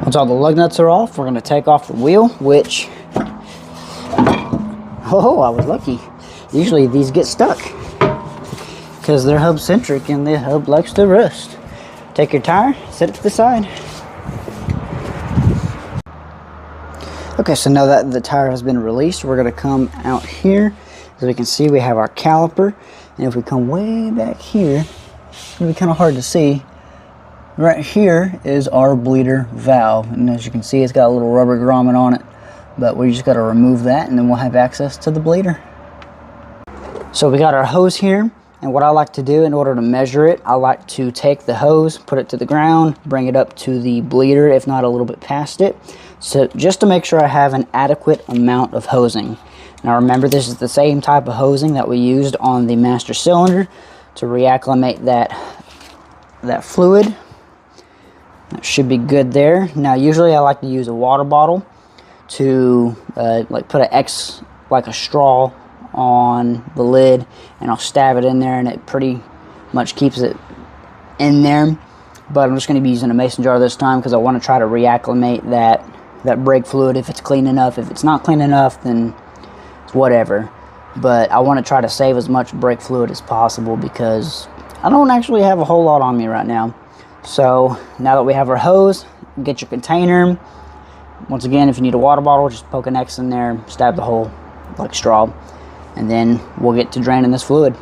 Once all the lug nuts are off, we're going to take off the wheel, which, oh, I was lucky. Usually these get stuck because they're hub centric and the hub likes to rust. Take your tire, set it to the side. Okay, so now that the tire has been released, we're going to come out here. As we can see, we have our caliper. And if we come way back here, it's going to be kind of hard to see. Right here is our bleeder valve. And as you can see, it's got a little rubber grommet on it. But we just got to remove that, and then we'll have access to the bleeder. So we got our hose here. And what I like to do in order to measure it, I like to take the hose, put it to the ground, bring it up to the bleeder, if not a little bit past it. So just to make sure I have an adequate amount of hosing. Now remember, this is the same type of hosing that we used on the master cylinder to reacclimate that fluid. That should be good there. Now usually I like to use a water bottle to like put a straw on the lid, and I'll stab it in there and it pretty much keeps it in there. But I'm just going to be using a mason jar this time because I want to try to reacclimate that brake fluid if it's clean enough. If it's not clean enough, then it's whatever. But I want to try to save as much brake fluid as possible because I don't actually have a whole lot on me right now. So now that we have our hose, get your container. Once again, if you need a water bottle, just poke an X in there, stab the hole like straw, and then we'll get to draining this fluid.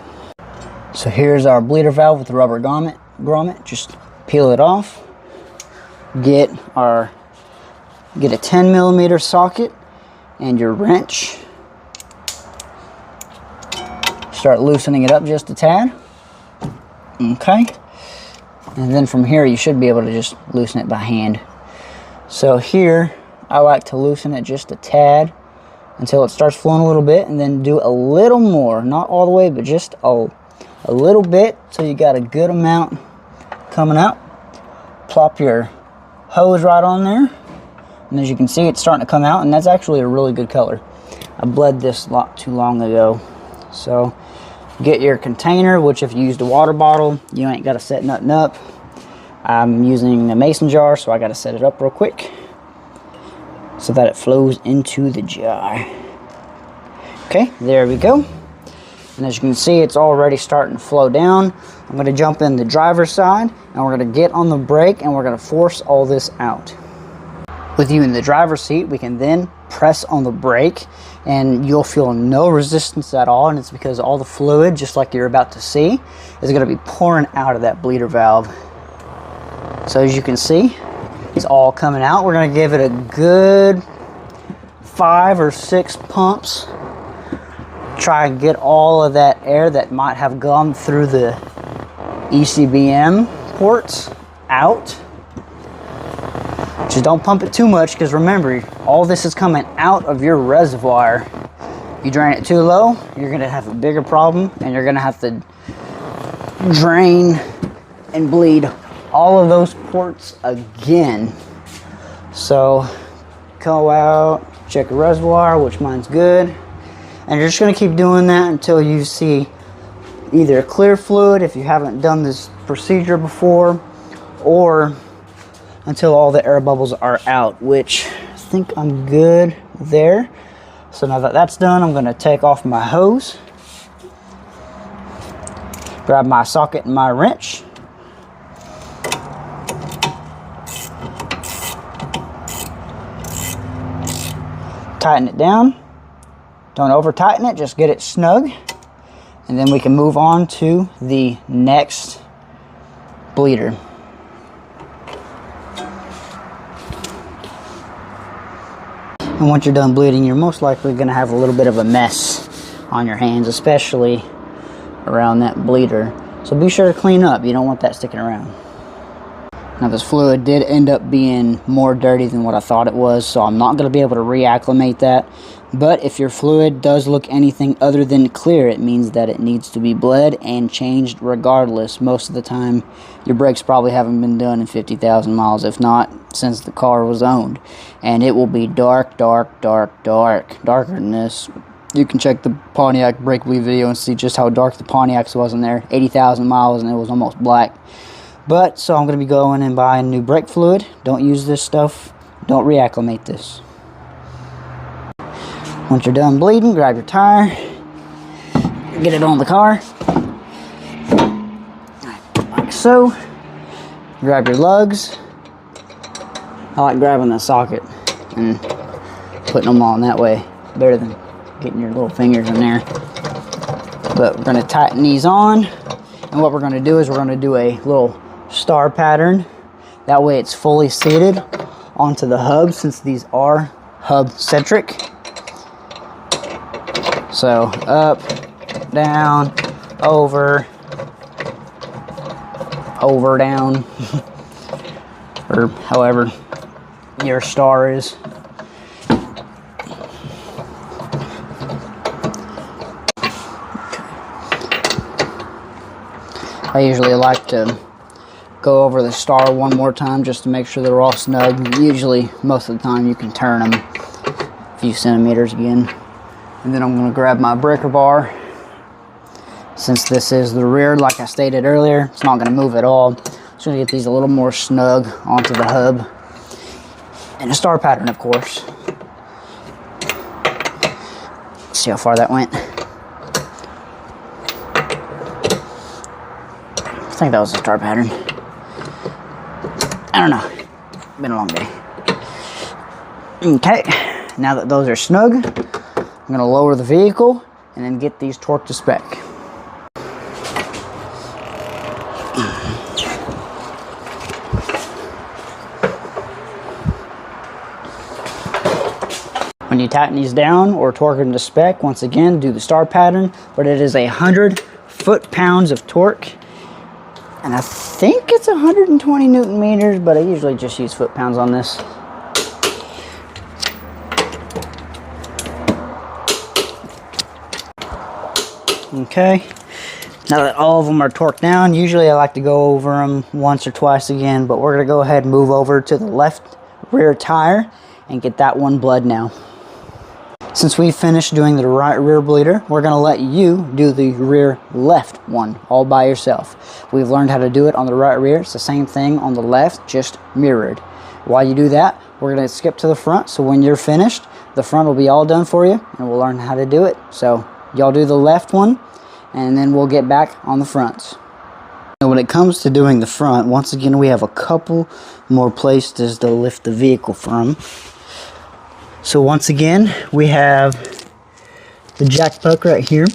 So here's our bleeder valve with the rubber grommet. Just peel it off. Get a 10mm socket and your wrench. Start loosening it up just a tad. Okay. And then from here, you should be able to just loosen it by hand. So here, I like to loosen it just a tad until it starts flowing a little bit, and then do a little more, not all the way, but just a little bit, so you got a good amount coming out. Plop your hose right on there, and as you can see, it's starting to come out, and that's actually a really good color. I bled this not too long ago. So get your container, which if you used a water bottle, you ain't got to set nothing up. I'm using a mason jar, so I got to set it up real quick so that it flows into the jar. Okay, there we go. And as you can see, it's already starting to flow down. I'm going to jump in the driver's side, and we're going to get on the brake, and we're going to force all this out. With you in the driver's seat, we can then press on the brake, and you'll feel no resistance at all, and it's because all the fluid, just like you're about to see, is going to be pouring out of that bleeder valve. So as you can see, it's all coming out. We're going to give it a good 5 or 6 pumps. Try and get all of that air that might have gone through the ECBM ports out. Just don't pump it too much, because remember, all this is coming out of your reservoir. You drain it too low, you're going to have a bigger problem, and you're going to have to drain and bleed all of those ports again. So go out, check your reservoir, which mine's good, and you're just going to keep doing that until you see either clear fluid if you haven't done this procedure before, or until all the air bubbles are out, which I think I'm good there. So now that that's done, I'm going to take off my hose, grab my socket and my wrench, tighten it down. Don't over tighten it, just get it snug, and then we can move on to the next bleeder. And once you're done bleeding, you're most likely going to have a little bit of a mess on your hands, especially around that bleeder. So be sure to clean up. You don't want that sticking around. Now this fluid did end up being more dirty than what I thought it was, so I'm not going to be able to reacclimate that. But if your fluid does look anything other than clear, it means that it needs to be bled and changed regardless. Most of the time, your brakes probably haven't been done in 50,000 miles, if not since the car was owned. And it will be dark, dark, dark, dark. Darker than this. You can check the Pontiac brake bleed video and see just how dark the Pontiacs was in there. 80,000 miles and it was almost black. But, so I'm going to be going and buying new brake fluid. Don't use this stuff. Don't reacclimate this. Once you're done bleeding, grab your tire, get it on the car, like so. Grab your lugs. I like grabbing the socket and putting them on that way, better than getting your little fingers in there. But we're going to tighten these on, and what we're going to do is we're going to do a little star pattern. That way it's fully seated onto the hub, since these are hub centric. So up, down, over, down, or however your star is. I usually like to go over the star one more time just to make sure they're all snug. Usually, most of the time, you can turn them a few centimeters again. And then I'm going to grab my breaker bar. Since this is the rear, like I stated earlier, it's not going to move at all. Just going to get these a little more snug onto the hub. And a star pattern, of course. Let's see how far that went. I think that was a star pattern. I don't know. Been a long day. Okay, now that those are snug, I'm going to lower the vehicle and then get these torqued to spec. When you tighten these down or torque them to spec, once again, do the star pattern, but it is 100 foot-pounds of torque. And I think it's 120 Newton meters, but I usually just use foot-pounds on this. Okay, now that all of them are torqued down, usually I like to go over them once or twice again, but we're going to go ahead and move over to the left rear tire and get that one bled now. Since we finished doing the right rear bleeder, we're going to let you do the rear left one all by yourself. We've learned how to do it on the right rear. It's the same thing on the left, just mirrored. While you do that, we're going to skip to the front, so when you're finished, the front will be all done for you, and we'll learn how to do it. So y'all do the left one, and then we'll get back on the fronts. Now, when it comes to doing the front, once again, we have a couple more places to lift the vehicle from. So once again, we have the jack puck right here.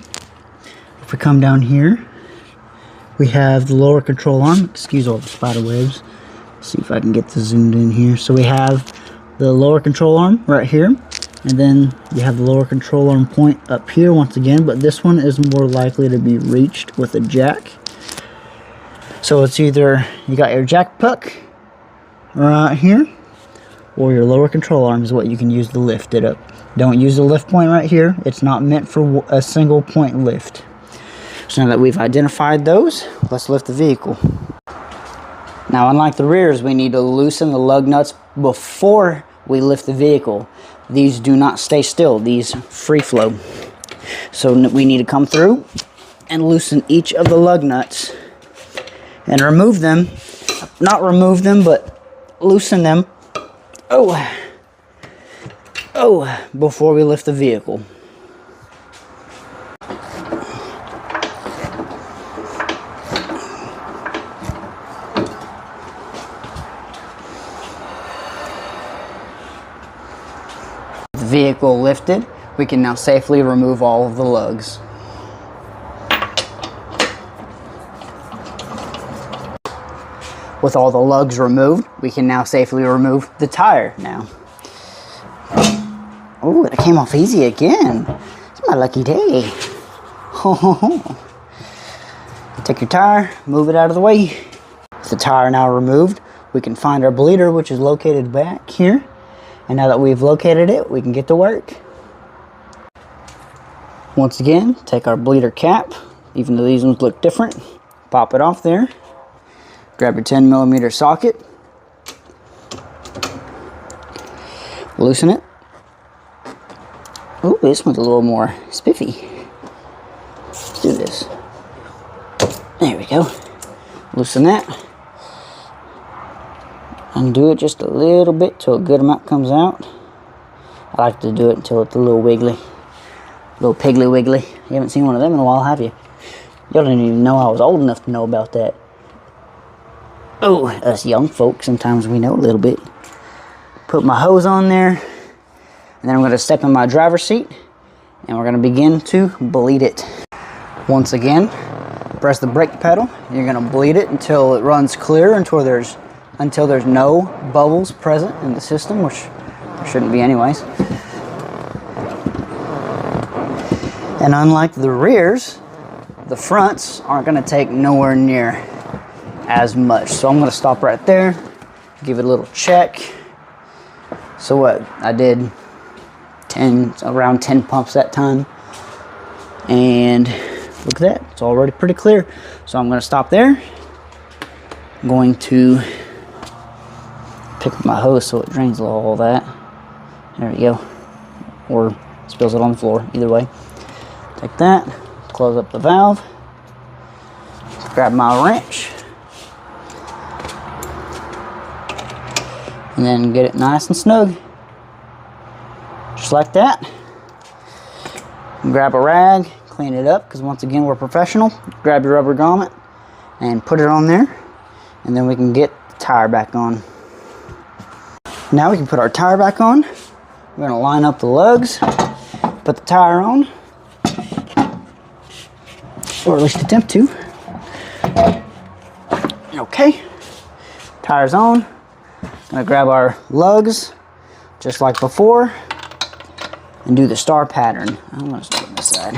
If we come down here, we have the lower control arm. Excuse all the spider webs. Let's see if I can get this zoomed in here. So we have the lower control arm right here. And then you have the lower control arm point up here once again. But this one is more likely to be reached with a jack. So it's either you got your jack puck right here, or your lower control arm is what you can use to lift it up. Don't use the lift point right here. It's not meant for a single point lift. So now that we've identified those, let's lift the vehicle. Now, unlike the rears, we need to loosen the lug nuts before we lift the vehicle. These do not stay still. These free flow. So we need to come through and loosen each of the lug nuts and remove them. Not remove them, but loosen them. Before we lift the vehicle. The vehicle lifted, we can now safely remove all of the lugs. With all the lugs removed, we can now safely remove the tire now. Oh, it came off easy again. It's my lucky day. Take your tire, move it out of the way. With the tire now removed, we can find our bleeder, which is located back here. And now that we've located it, we can get to work. Once again, take our bleeder cap, even though these ones look different. Pop it off there. Grab your 10mm socket. Loosen it. Oh, this one's a little more spiffy. Let's do this. There we go. Loosen that. Undo it just a little bit till a good amount comes out. I like to do it until it's a little wiggly. A little piggly wiggly. You haven't seen one of them in a while, have you? Y'all didn't even know I was old enough to know about that. Oh, us young folks, sometimes we know a little bit. Put my hose on there. And then I'm going to step in my driver's seat, and we're going to begin to bleed it. Once again, press the brake pedal. You're going to bleed it until it runs clear, until there's no bubbles present in the system, which there shouldn't be anyways. And unlike the rears, the fronts aren't going to take nowhere near as much. So I'm going to stop right there, give it a little check. So what? I did around 10 pumps that time, and look at that, it's already pretty clear. So I'm going to stop there. I'm going to pick up my hose so it drains all that. There we go. Or spills it on the floor, either way. Take that, close up the valve, grab my wrench, and then get it nice and snug. Just like that. Grab a rag, clean it up, because once again we're professional. Grab your rubber grommet and put it on there, and then we can get the tire back on. Now we can put our tire back on. We're going to line up the lugs, put the tire on, or at least attempt to. Okay, tire's on. Gonna grab our lugs just like before and do the star pattern. I'm gonna start on this side.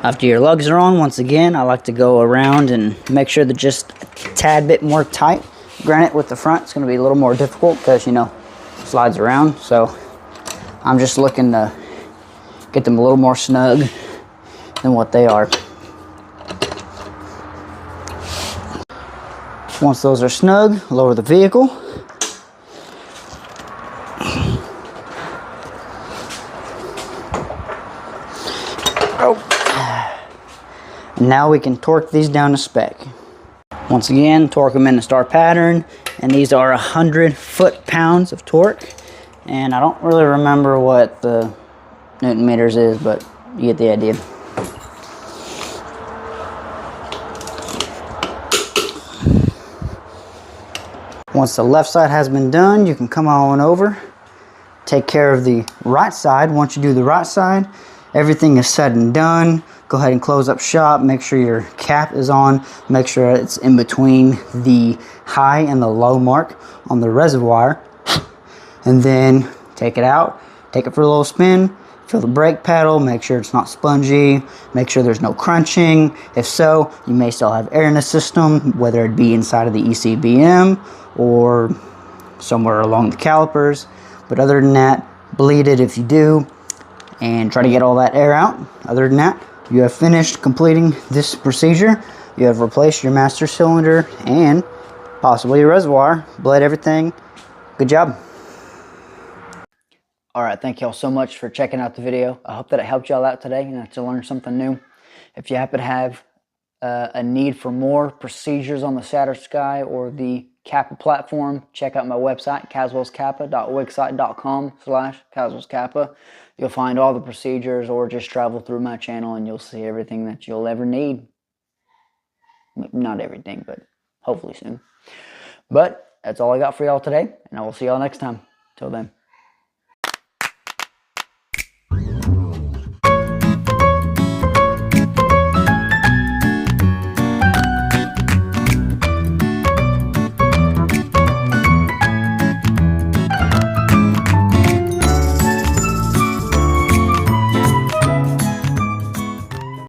After your lugs are on, once again, I like to go around and make sure they're just a tad bit more tight. Granted, with the front, it's gonna be a little more difficult because, you know, it slides around. So I'm just looking to get them a little more snug than what they are. Once those are snug, lower the vehicle. Oh. Now we can torque these down to spec. Once again, torque them in the star pattern, and these are 100 foot-pounds of torque. And I don't really remember what the Newton meters is, but you get the idea. Once the left side has been done, you can come on over, take care of the right side. Once you do the right side, everything is said and done. Go ahead and close up shop, make sure your cap is on, make sure it's in between the high and the low mark on the reservoir, and then take it out, take it for a little spin, feel the brake pedal, make sure it's not spongy, make sure there's no crunching. If so, you may still have air in the system, whether it be inside of the ECBM or somewhere along the calipers. But other than that, bleed it if you do, and try to get all that air out. Other than that, you have finished completing this procedure. You have replaced your master cylinder and possibly your reservoir, bled everything. Good job. Alright, thank y'all so much for checking out the video. I hope that it helped y'all out today and that you learned something new. If you happen to have a need for more procedures on the Saturn Sky or the Kappa platform, check out my website, kaswellskappa.wixsite.com/kaswellskappa. You'll find all the procedures, or just travel through my channel and you'll see everything that you'll ever need. Not everything, but hopefully soon. But that's all I got for y'all today, and I will see y'all next time. Till then.